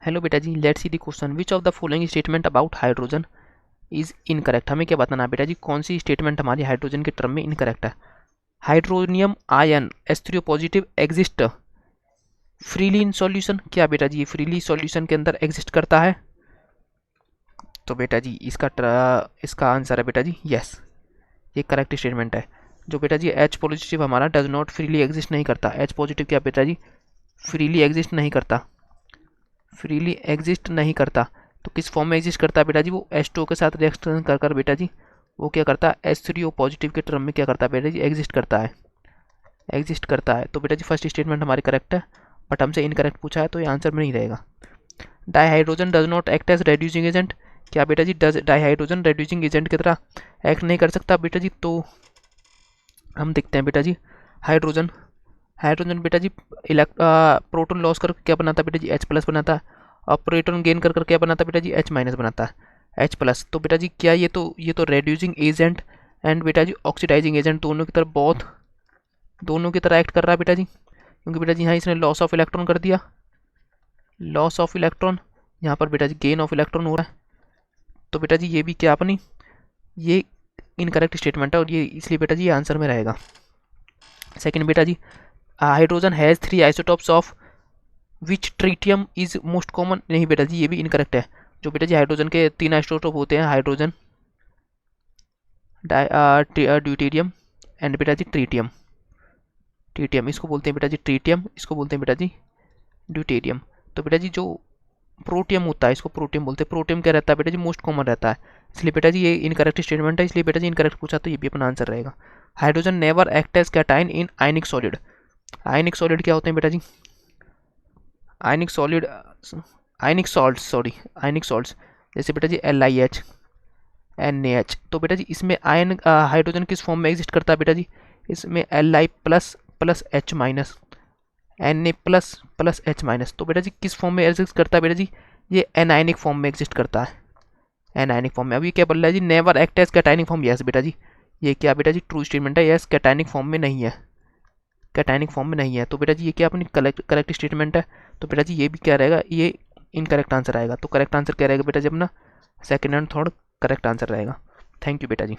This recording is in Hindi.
हेलो बेटा जी, let's see the question which of the following statement about hydrogen is incorrect. हमें क्या बताना है बेटा जी, कौन सी स्टेटमेंट हमारी हाइड्रोजन के टर्म में इनकरेक्ट है। Hydronium ion H3O positive exist freely in solution. क्या बेटा जी ये फ्रीली सॉल्यूशन के अंदर एग्जिस्ट करता है? तो बेटा जी इसका आंसर है बेटा जी यस, ये करेक्ट स्टेटमेंट है। जो बेटा जी H पॉजिटिव हमारा डज नॉट फ्रीली एग्जिस्ट नहीं करता। H पॉजिटिव क्या बेटा जी फ्रीली एग्जिस्ट नहीं करता, फ्रीली एग्जिस्ट नहीं करता। तो किस फॉर्म में एग्जिस्ट करता है बेटा जी, वो H2O के साथ रिएक्शन कर कर बेटा जी वो क्या करता है H3O पॉजिटिव के टर्म में क्या करता है बेटा जी एग्जिस्ट करता है, एग्जिस्ट करता है। तो बेटा जी फर्स्ट स्टेटमेंट हमारी करेक्ट है, बट हमसे इनकरेक्ट पूछा है तो ये आंसर में नहीं रहेगा। Dihydrogen does not act as reducing agent. क्या बेटा जी डाईहाइड्रोजन रेड्यूसिंग एजेंट की तरह एक्ट नहीं कर सकता बेटा जी? तो हम देखते हैं बेटा जी हाइड्रोजन हाइड्रोजन बेटा जी प्रोटॉन लॉस कर क्या बनाता है बेटा जी H प्लस बनाता है, और प्रोटॉन गेन कर क्या बनाता है बेटा जी H माइनस बनाता है H प्लस। तो बेटा जी क्या ये तो रेड्यूसिंग एजेंट एंड बेटा जी ऑक्सीडाइजिंग एजेंट दोनों की तरह एक्ट कर रहा है बेटा जी, क्योंकि बेटा जी यहाँ इसने लॉस ऑफ इलेक्ट्रॉन कर दिया, लॉस ऑफ इलेक्ट्रॉन, यहाँ पर बेटा जी गेन ऑफ इलेक्ट्रॉन हो रहा है। तो बेटा जी ये भी क्या अपनी ये इनकरेक्ट स्टेटमेंट है, और ये इसलिए बेटा जी ये आंसर में रहेगा। सेकंड बेटा जी hydrogen has 3 isotopes of which tritium is most common. नहीं बेटा जी ये भी इनकरेक्ट है। जो बेटा जी हाइड्रोजन के 3 आइसोटॉप होते हैं, हाइड्रोजन ड्यूटेरियम एंड बेटा जी ट्रीटियम। ट्रीटियम इसको बोलते हैं बेटा जी ट्रीटियम, इसको बोलते हैं बेटा जी ड्यूटेरियम। तो बेटा जी जो प्रोटियम होता है इसको प्रोटियम बोलते हैं। प्रोटियम क्या रहता है बेटा जी मोस्ट कॉमन रहता है, इसलिए बेटा जी ये इनकरेक्ट स्टेटमेंट है, इसलिए बेटा जी इनकरेक्ट पूछा तो ये भी अपना आंसर रहेगा। Hydrogen never act as cation in ionic solid. Ionic solid क्या होते हैं बेटा जी? Ionic solid ionic salt ionic salts जैसे बेटा जी LiH NaH। तो बेटा जी इसमें आयन हाइड्रोजन किस फॉर्म में एग्जिस्ट करता है बेटा जी? इसमें Li plus plus H minus Na plus plus H minus. तो बेटा जी किस फॉर्म में एग्जिस्ट करता है बेटा जी? ये एनायनिक फॉर्म में एग्जिस्ट करता है, एनायनिक फॉर्म में। अभी क्या बोल रहा है जी never act as cationic form. Yes बेटा जी ये क्या बेटा जी ट्रू स्टेटमेंट है, यस कैटायनिक फॉर्म में नहीं है, कैटायनिक फॉर्म में नहीं है। तो बेटा जी ये क्या अपनी करेक्ट स्टेटमेंट है। तो बेटा जी ये भी क्या रहेगा, ये इनकरेक्ट आंसर आएगा। तो करेक्ट आंसर क्या रहेगा बेटा जी अपना second and third correct answer रहेगा। थैंक यू बेटा जी।